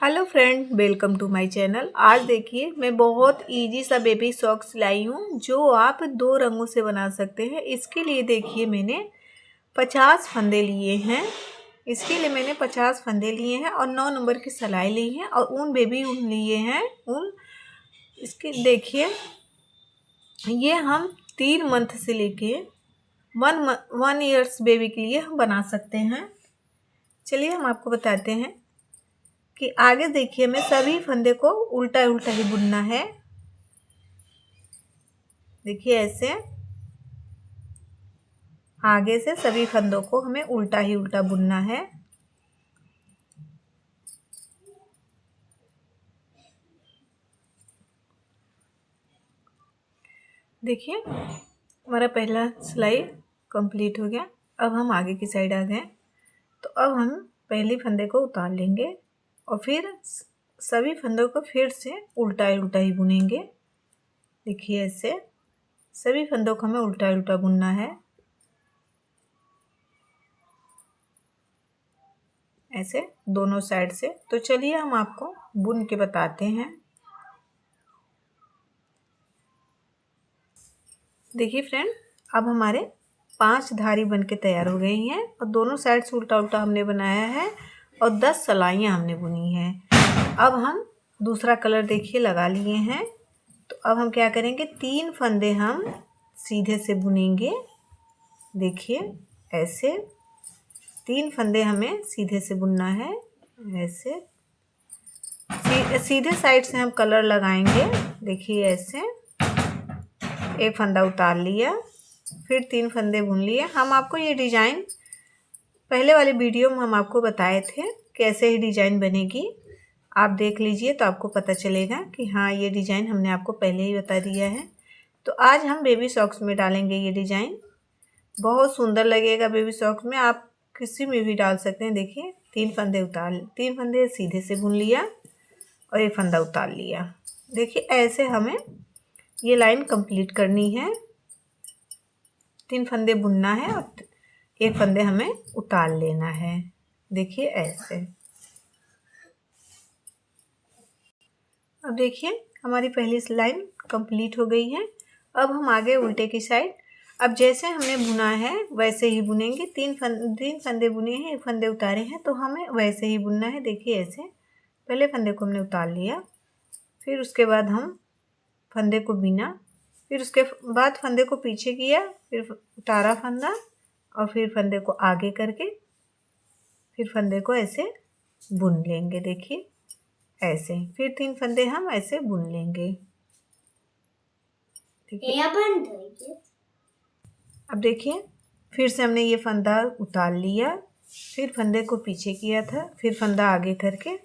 Hello friend, welcome to my channel. आज देखिए मैं बहुत इजी सा बेबी सॉक्स लाई हूँ जो आप दो रंगों से बना सकते हैं। इसके लिए देखिए मैंने 50 फंदे लिए हैं। इसके लिए मैंने 50 फंदे लिए हैं और 9 नंबर की सिलाई ली है और ऊन बेबी ऊन लिए हैं। ऊन इसके देखिए ये हम 3 मंथ से लेके 1 ईयर्स बेबी के लिए हम बना सकते हैं। चलिए हम आपको बताते हैं कि आगे देखिए हमें सभी फंदे को उल्टा उल्टा ही बुनना है। देखिए ऐसे आगे से सभी फंदों को हमें उल्टा ही उल्टा बुनना है। देखिए हमारा पहला सिलाई कंप्लीट हो गया। अब हम आगे की साइड आ गए, तो अब हम पहली फंदे को उतार लेंगे और फिर सभी फंदों को फिर से उल्टा उल्टा ही बुनेंगे। देखिए ऐसे सभी फंदों को हमें उल्टा उल्टा बुनना है, ऐसे दोनों साइड से। तो चलिए हम आपको बुन के बताते हैं। देखिए फ्रेंड, अब हमारे 5 धारी बन के तैयार हो गई हैं और दोनों साइड से उल्टा उल्टा हमने बनाया है और 10 सलाइयाँ हमने बुनी हैं। अब हम दूसरा कलर देखिए लगा लिए हैं। तो अब हम क्या करेंगे, 3 फंदे हम सीधे से बुनेंगे। देखिए ऐसे 3 फंदे हमें सीधे से बुनना है। ऐसे सीधे साइड से हम कलर लगाएंगे। देखिए ऐसे एक फंदा उतार लिया, फिर 3 फंदे बुन लिए। हम आपको ये डिज़ाइन पहले वाले वीडियो में हम आपको बताए थे कैसे ही डिज़ाइन बनेगी। आप देख लीजिए तो आपको पता चलेगा कि हाँ ये डिज़ाइन हमने आपको पहले ही बता दिया है। तो आज हम बेबी सॉक्स में डालेंगे ये डिज़ाइन। बहुत सुंदर लगेगा बेबी सॉक्स में, आप किसी में भी डाल सकते हैं। देखिए 3 फंदे सीधे से बुन लिया और एक फंदा उतार लिया। देखिए ऐसे हमें ये लाइन कंप्लीट करनी है। 3 फंदे बुनना है और एक फंदे हमें उतार लेना है। देखिए ऐसे। अब देखिए हमारी पहली लाइन कंप्लीट हो गई है। अब हम आगे उल्टे की साइड, अब जैसे हमने बुना है वैसे ही बुनेंगे। 3 फंदे बुने हैं, एक फंदे उतारे हैं, तो हमें वैसे ही बुनना है। देखिए ऐसे पहले फंदे को हमने उतार लिया, फिर उसके बाद हम फंदे को बिना, फिर उसके बाद फंदे को पीछे किया, फिर उतारा फंदा और फिर फंदे को आगे करके फिर फंदे को ऐसे बुन लेंगे। देखिए ऐसे फिर 3 फंदे हम ऐसे बुन लेंगे। ठीक है, अब देखिए फिर से हमने ये फंदा उतार लिया, फिर फंदे को पीछे किया था, फिर फंदा आगे करके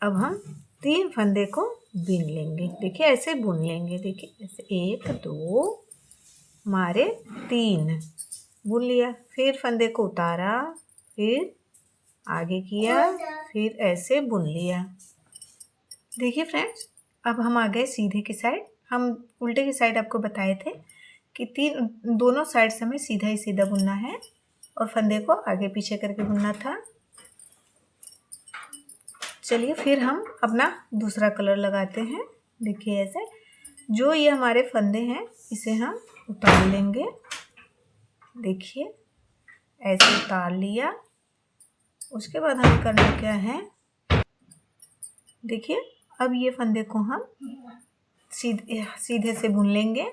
अब हम 3 फंदे को बिन लेंगे। देखिए ऐसे बुन लेंगे। देखिए ऐसे 1 2 हमारे 3 बुन लिया, फिर फंदे को उतारा, फिर आगे किया, फिर ऐसे बुन लिया। देखिए फ्रेंड्स, अब हम आ गए सीधे की साइड। हम उल्टे की साइड आपको बताए थे कि दोनों साइड से हमें सीधा ही सीधा बुनना है और फंदे को आगे पीछे करके बुनना था। चलिए फिर हम अपना दूसरा कलर लगाते हैं। देखिए ऐसे जो ये हमारे फंदे हैं इसे हम उतार लेंगे। देखिए ऐसे उतार लिया। उसके बाद हमें करना क्या है, देखिए अब ये फंदे को हम सीधे से बुन लेंगे।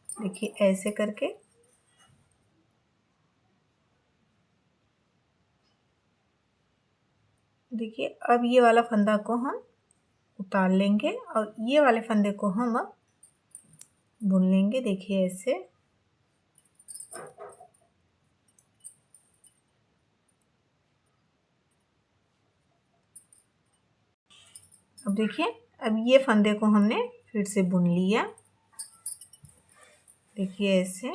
देखिए ऐसे करके देखिए अब ये वाला फंदा को हम उतार लेंगे और ये वाले फंदे को हम अब बुन लेंगे। देखिए ऐसे अब देखिए अब ये फंदे को हमने फिर से बुन लिया। देखिए ऐसे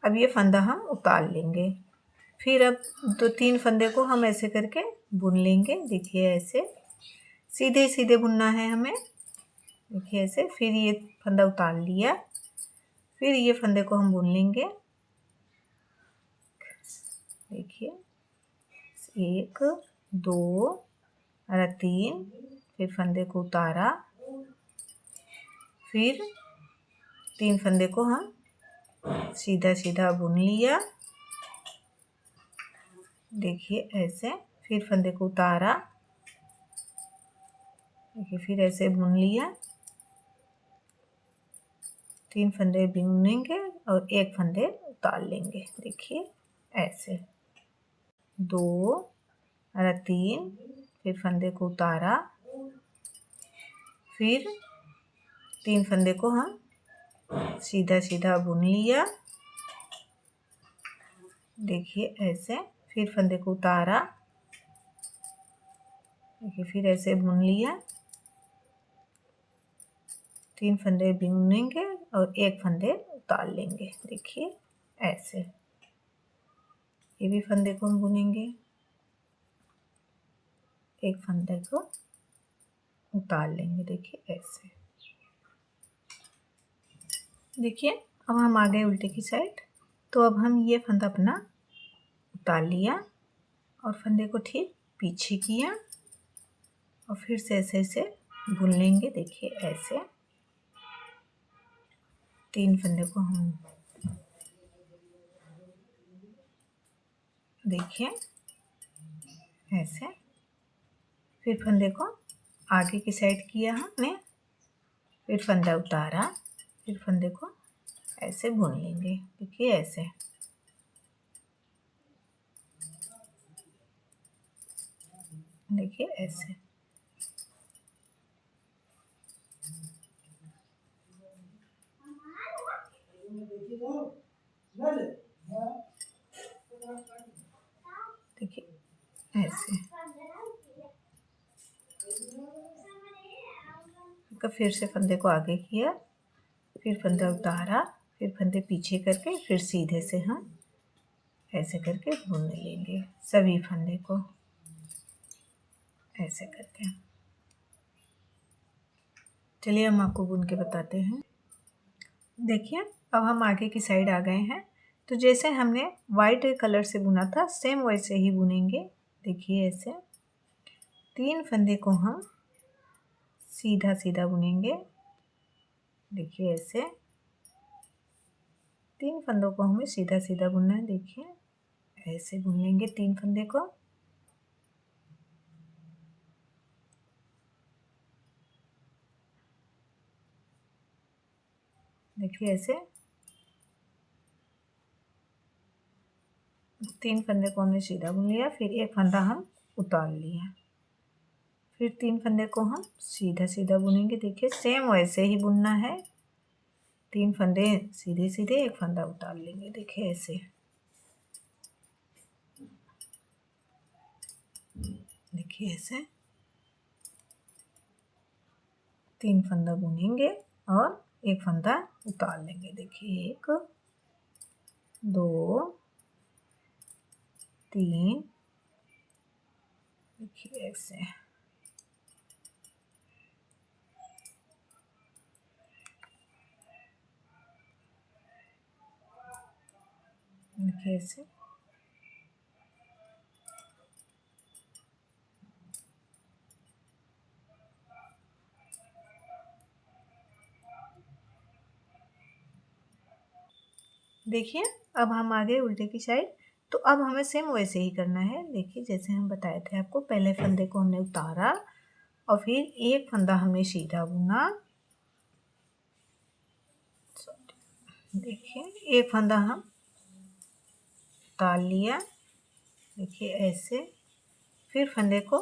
अब ये फंदा हम उतार लेंगे, फिर अब 2-3 फंदे को हम ऐसे करके बुन लेंगे। देखिए ऐसे सीधे सीधे बुनना है हमें। देखिए ऐसे फिर ये फंदा उतार लिया, फिर ये फंदे को हम बुन लेंगे। देखिए 1 2 और 3 फिर फंदे को उतारा, फिर 3 फंदे को हम सीधा सीधा बुन लिया, देखिए ऐसे। फिर फंदे को उतारा, देखिए फिर ऐसे बुन लिया, 3 फंदे बुनेंगे और 1 फंदे उतार लेंगे, देखिए ऐसे 2 और 3। फिर फंदे को उतारा, फिर 3 फंदे को हम सीधा सीधा बुन लिया, देखिए ऐसे। फिर फंदे को उतारा, देखिए फिर ऐसे बुन लिया, 3 फंदे बुनेंगे और 1 फंदे उतार लेंगे, देखिए ऐसे। ये भी फंदे को हम बुनेंगे, 1 फंदे को उतार लेंगे, देखिए ऐसे। देखिए अब हम आ गए उल्टे की साइड। तो अब हम ये फंदा अपना उतार लिया और फंदे को ठीक पीछे किया और फिर से ऐसे ऐसे बुन लेंगे, देखिए ऐसे। 3 फंदे को हम देखिए ऐसे। फिर फंदे को आगे की साइड किया हमने, फिर फंदा उतारा, फिर फंदे को ऐसे बुन लेंगे, देखिए ऐसे। देखिए ऐसे। देखिए ऐसे। फिर से फंदे को आगे किया, फिर फंदा उतारा, फिर फंदे पीछे करके फिर सीधे से हम ऐसे करके बुन लेंगे सभी फंदे को, ऐसे करके। चलिए हम आपको बुन के बताते हैं। देखिए अब हम आगे की साइड आ गए हैं। तो जैसे हमने वाइट कलर से बुना था सेम वैसे ही बुनेंगे, देखिए ऐसे। 3 फंदे को हम सीधा सीधा बुनेंगे, देखिए ऐसे। 3 फंदों को हमें सीधा सीधा बुनना है, देखिए ऐसे बुन लेंगे 3 फंदे को। देखिए ऐसे 3 फंदे को हमने सीधा बुन लिया, फिर 1 फंदा हम उतार लिया, फिर 3 फंदे को हम सीधा सीधा बुनेंगे, देखिए सेम वैसे ही बुनना है। 3 फंदे सीधे सीधे, 1 फंदा उतार लेंगे, देखिए ऐसे। देखिए ऐसे 3 फंदा बुनेंगे और 1 फंदा उतार लेंगे, देखिए 1 2 3, देखिए ऐसे। देखिए ऐसे। देखिए अब हम आ गए उल्टे की साइड। तो अब हमें सेम वैसे ही करना है, देखिए जैसे हम बताए थे आपको। पहले फंदे को हमने उतारा और फिर 1 फंदा हमने सीधा बुना, देखिए 1 फंदा हम उतार लिया, देखिए ऐसे। फिर फंदे को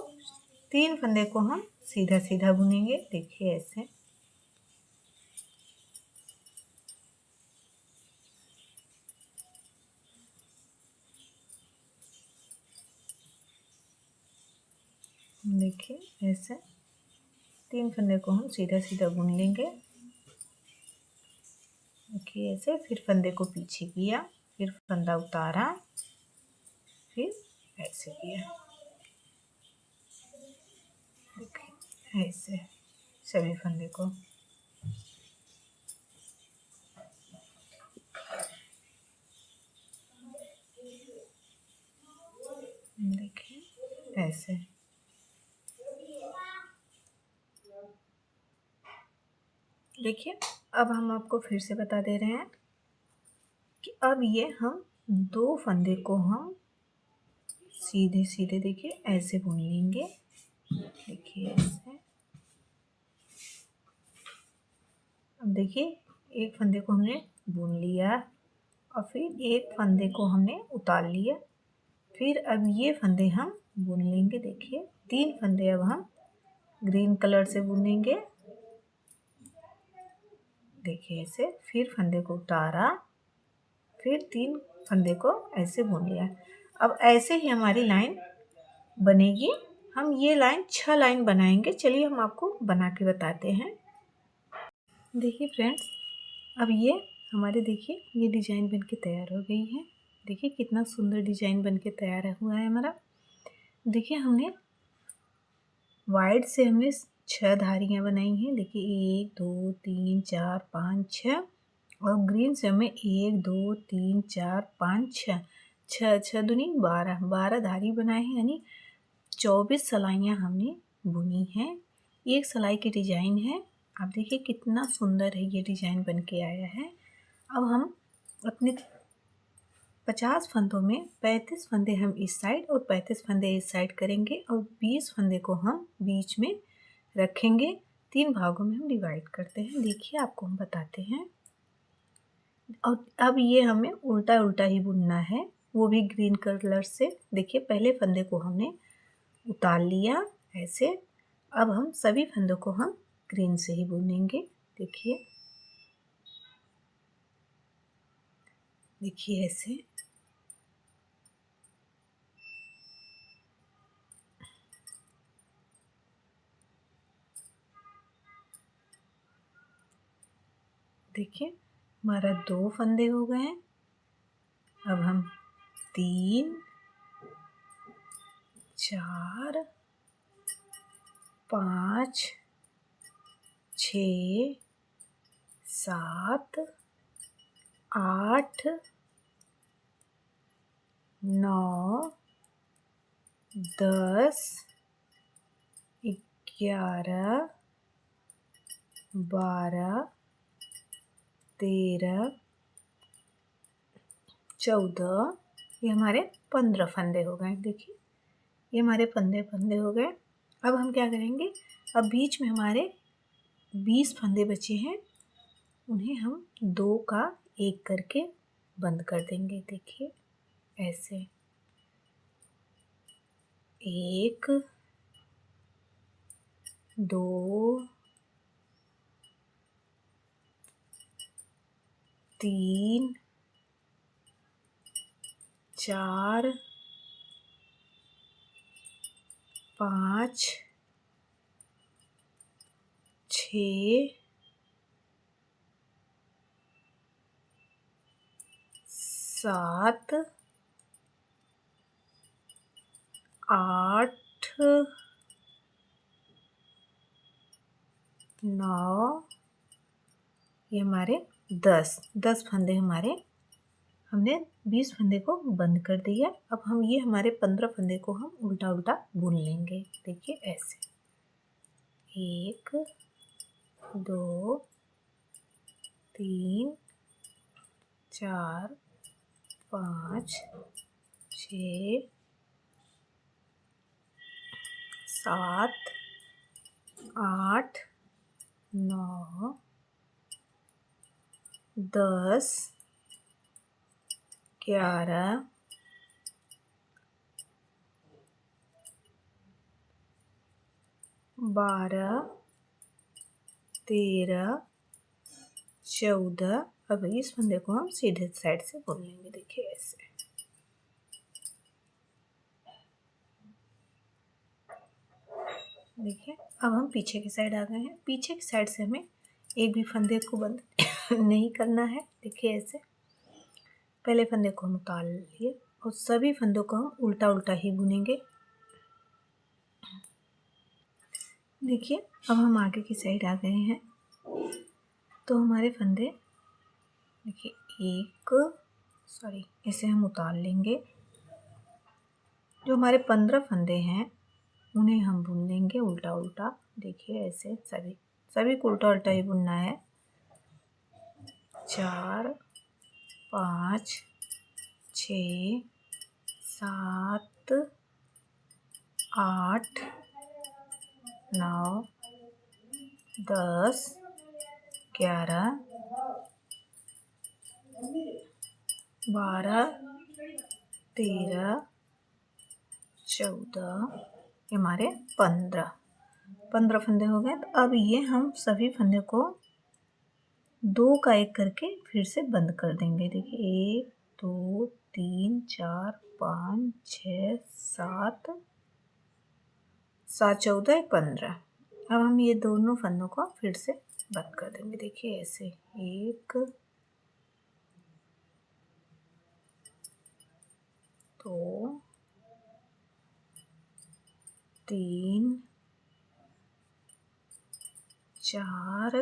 3 फंदे को हम सीधा सीधा बुनेंगे, देखिए ऐसे। देखिए ऐसे 3 फंदे को हम सीधा सीधा बुन लेंगे, देखिए ऐसे। फिर फंदे को पीछे किया, फिर फंदा उतारा, फिर ऐसे किया, देखिए ऐसे सभी फंदे को। देखिए ऐसे। देखिए अब हम आपको फिर से बता दे रहे हैं कि अब ये हम 2 फंदे को हम सीधे सीधे देखिए ऐसे बुन लेंगे। देखिए ऐसे। अब देखिए एक फंदे को हमने बुन लिया और फिर एक फंदे को हमने उतार लिया। फिर अब ये फंदे हम बुन लेंगे। देखिए 3 फंदे अब हम ग्रीन कलर से बुनेंगे। देखिए ऐसे। फिर फंदे को उतारा, फिर 3 फंदे को ऐसे बुन लिया। अब ऐसे ही हमारी लाइन बनेगी। हम ये लाइन 6 लाइन बनाएंगे। चलिए हम आपको बना के बताते हैं। देखिए फ्रेंड्स, अब ये हमारे देखिए ये डिज़ाइन बन के तैयार हो गई है। देखिए कितना सुंदर डिज़ाइन बन के तैयार हुआ है हमारा। देखिए हमने वाइट से हमने 6 धारियाँ बनाई हैं। देखिए 1 2 3 4 5 6 और ग्रीन से हमें 1 2 3 4 5 6 6 6 दूनी 12 धारी बनाए हैं, यानी 24 सिलाइयाँ हमने बुनी हैं। एक सिलाई की डिज़ाइन है। आप देखिए कितना सुंदर है ये डिज़ाइन बन के आया है। अब हम अपने 50 फंदों में 35 फंदे हम इस साइड और 35 फंदे इस साइड करेंगे और 20 फंदे को हम बीच में रखेंगे। 3 भागों में हम डिवाइड करते हैं। देखिए आपको हम बताते हैं। और अब ये हमें उल्टा उल्टा ही बुनना है, वो भी ग्रीन कलर से। देखिए पहले फंदे को हमने उतार लिया ऐसे। अब हम सभी फंदों को हम ग्रीन से ही बुनेंगे। देखिए देखिए ऐसे। देखिए हमारा 2 फंदे हो गए हैं। अब हम 3 4 5 6 7 8 9 10 11 12 13 14, ये हमारे 15 फंदे हो गए। देखिए ये हमारे फंदे हो गए। अब हम क्या करेंगे, अब बीच में हमारे 20 फंदे बचे हैं, उन्हें हम 2 का 1 करके बंद कर देंगे। देखिए ऐसे 1 2 3 4 5 6 7 8 9, ये हमारे 10 फंदे हमारे, हमने 20 फंदे को बंद कर दिया। अब हम ये हमारे 15 फंदे को हम उल्टा उल्टा बुन लेंगे। देखिए ऐसे 1 2 3 4 5 6 7 8 9 10 11 12 13 14। अब इस फंदे को हम सीधे साइड से बुन लेंगे। देखिए ऐसे। देखिए अब हम पीछे की साइड आ गए हैं। पीछे की साइड से हमें एक भी फंदे को बंद नहीं करना है। देखिए ऐसे पहले फंदे को हम उतार लिए और सभी फंदों को हम उल्टा उल्टा ही बुनेंगे। देखिए अब हम आगे की साइड आ गए हैं, तो हमारे फंदे देखिए इसे हम उतार लेंगे। जो हमारे 15 फंदे हैं उन्हें हम बुन लेंगे उल्टा उल्टा। देखिए ऐसे सभी को उल्टा उल्टा ही बुनना है। 4 5 6 7 8 9 10 11 12 13 14 ये हमारे 15 फंदे हो गए। तो अब ये हम सभी फंदे को 2 का 1 करके फिर से बंद कर देंगे। देखिए 1 2 3 4 5 6 7 7 14 15। अब हम ये दोनों फंदों को फिर से बंद कर देंगे। देखिए ऐसे 1 2 3 4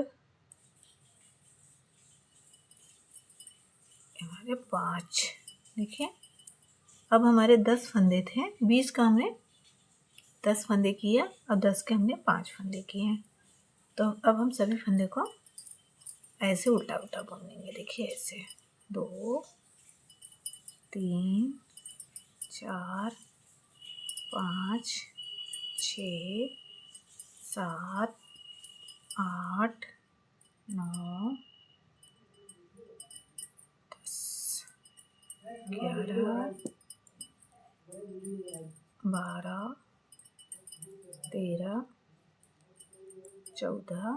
हमारे 5। देखिए अब हमारे 10 फंदे थे, 20 का हमने 10 फंदे किया और 10 के हमने 5 फंदे किए हैं। तो अब हम सभी फंदे को ऐसे उल्टा उल्टा बुनेंगे। देखिए ऐसे 2 3 4 5 6 7 8 9 10 11 12 13 14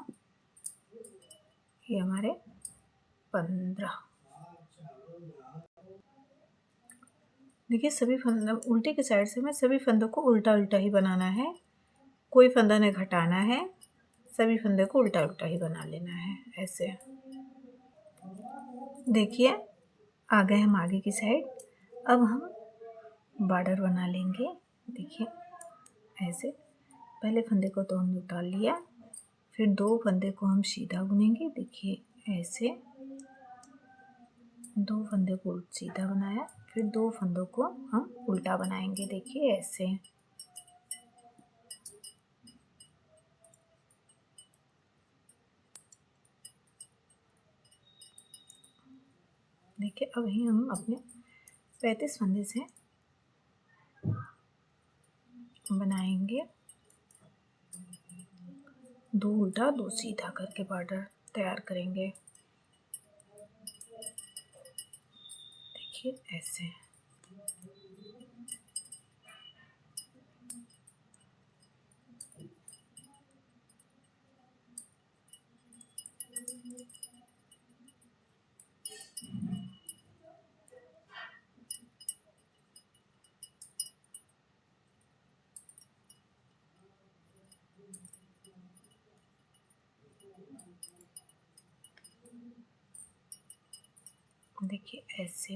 ये हमारे 15। देखिए सभी फंदे उल्टे के साइड से हमें सभी फंदों को उल्टा उल्टा ही बनाना है, कोई फंदा नहीं घटाना है, सभी फंदे को उल्टा उल्टा ही बना लेना है ऐसे। देखिए आ गए हम आगे की साइड। अब हम बॉर्डर बना लेंगे। देखिए ऐसे पहले फंदे को तो हमने उतार लिया, फिर 2 फंदे को हम सीधा बुनेंगे। देखिए ऐसे 2 फंदे को सीधा बनाया, फिर 2 फंदों को हम उल्टा बनाएंगे। देखिए ऐसे। देखिए अब ही हम अपने 35 फंदे से बनाएंगे 2 उल्टा 2 सीधा करके बॉर्डर तैयार करेंगे। देखिए ऐसे। देखिए ऐसे।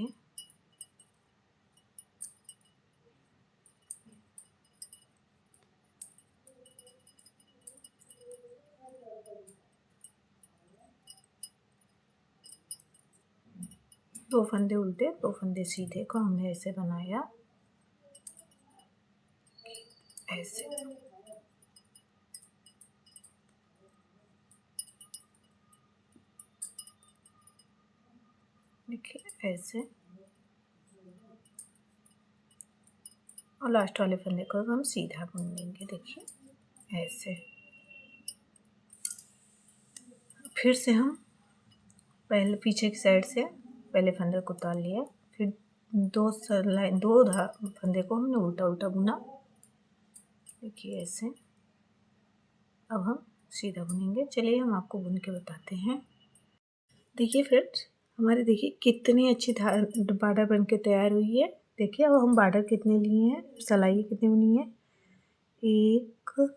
दो फंदे उल्टे 2 फंदे सीधे को हमने ऐसे बनाया ऐसे। देखिए ऐसे। और लास्ट वाले फंदे को हम सीधा बुन लेंगे। देखिए ऐसे। फिर से हम पहले पीछे की साइड से पहले फंदे को उतार लिया, फिर 2 फंदे को हमने उल्टा उल्टा बुना। देखिए ऐसे। अब हम सीधा बुनेंगे। चलिए हम आपको बुन के बताते हैं। देखिए फ्रेंड्स हमारे देखिए कितनी अच्छी बॉर्डर बन के तैयार हुई है। देखिए अब हम बॉर्डर कितने लिए हैं, सिलाई कितनी बनी है, 1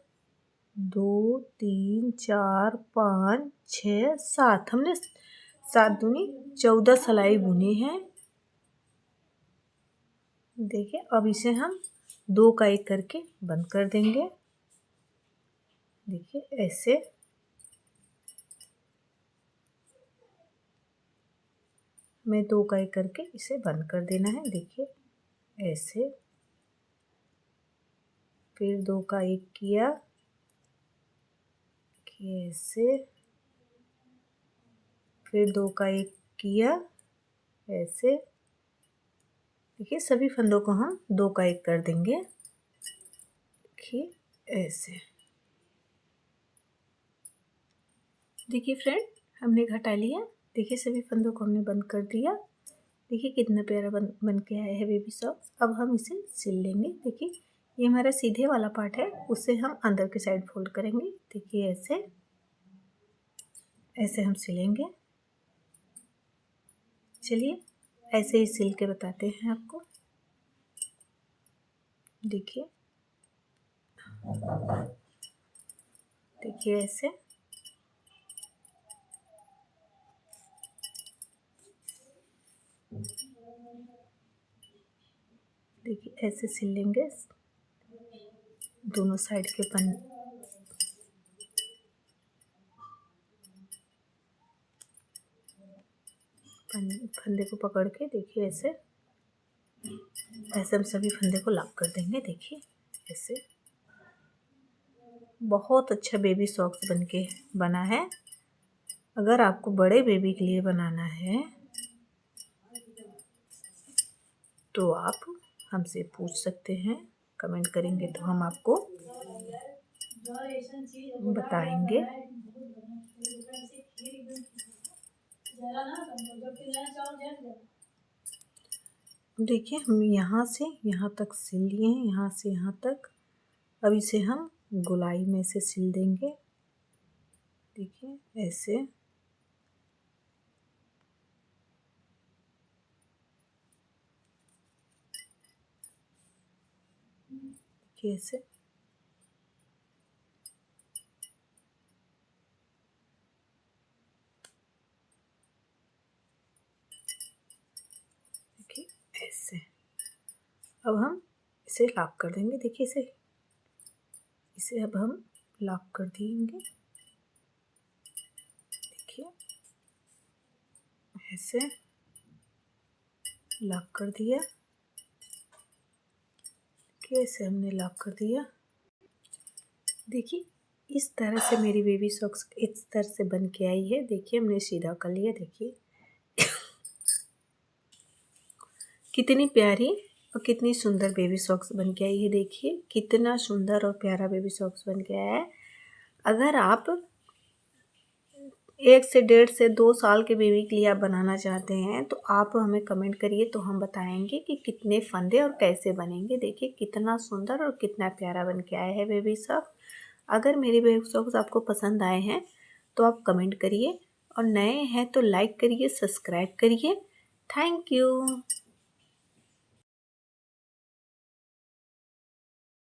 2 3 4 5 6 7। हमने 7 दूनी 14 सिलाई बुनी है। देखिए अब इसे हम 2 का 1 करके बंद कर देंगे। देखिए ऐसे। हमें 2 का 1 करके इसे बंद कर देना है। देखिए ऐसे। फिर 2 का 1 किया ऐसे, फिर 2 का 1 किया ऐसे। देखिए सभी फंदों को हम 2 का 1 कर देंगे। देखिए ऐसे। देखिए फ्रेंड, हमने घटा लिया। देखिए सभी फंदों को हमने बंद कर दिया। देखिए कितना प्यारा बन के आया है बेबी सॉक्स। अब हम इसे सिल लेंगे। देखिए ये हमारा सीधे वाला पार्ट है, उसे हम अंदर के साइड फोल्ड करेंगे। देखिए ऐसे ऐसे हम सिलेंगे। चलिए ऐसे ही सिल के बताते हैं आपको। देखिए देखिए ऐसे। देखिए ऐसे सिल लेंगे दोनों साइड के फंदे को पकड़ के। देखिए ऐसे ऐसे हम सभी फंदे को लॉक कर देंगे। देखिए ऐसे बहुत अच्छा बेबी सॉक्स बनके बना है। अगर आपको बड़े बेबी के लिए बनाना है तो आप हमसे पूछ सकते हैं, कमेंट करेंगे तो हम आपको बताएंगे। देखिए हम यहाँ से यहाँ तक सिल लिए हैं, यहाँ से यहाँ तक। अब इसे हम गोलाई में से सिल देंगे। देखिए ऐसे। देखिए ऐसे। देखिए ऐसे। अब हम इसे लॉक कर देंगे। देखिए इसे इसे अब हम लॉक कर देंगे। देखिए ऐसे लॉक कर दिया। देखिए ऐसे हमने लॉक कर दिया। देखिए इस तरह से मेरी बेबी सॉक्स इस तरह से बन के आई है। देखिए हमने सीधा कर लिया। देखिए कितनी प्यारी और कितनी सुंदर बेबी सॉक्स बन के आई है। देखिए कितना सुंदर और प्यारा बेबी सॉक्स बन के आया है। अगर आप 1 से 1.5 से 2 साल के बेबी के लिए आप बनाना चाहते हैं तो आप हमें कमेंट करिए, तो हम बताएंगे कि कितने फंदे और कैसे बनेंगे। देखिए कितना सुंदर और कितना प्यारा बन के आया है बेबी सॉक्स। अगर मेरे बेबी सॉक्स आपको पसंद आए हैं तो आप कमेंट करिए, और नए हैं तो लाइक करिए, सब्सक्राइब करिए। Thank you.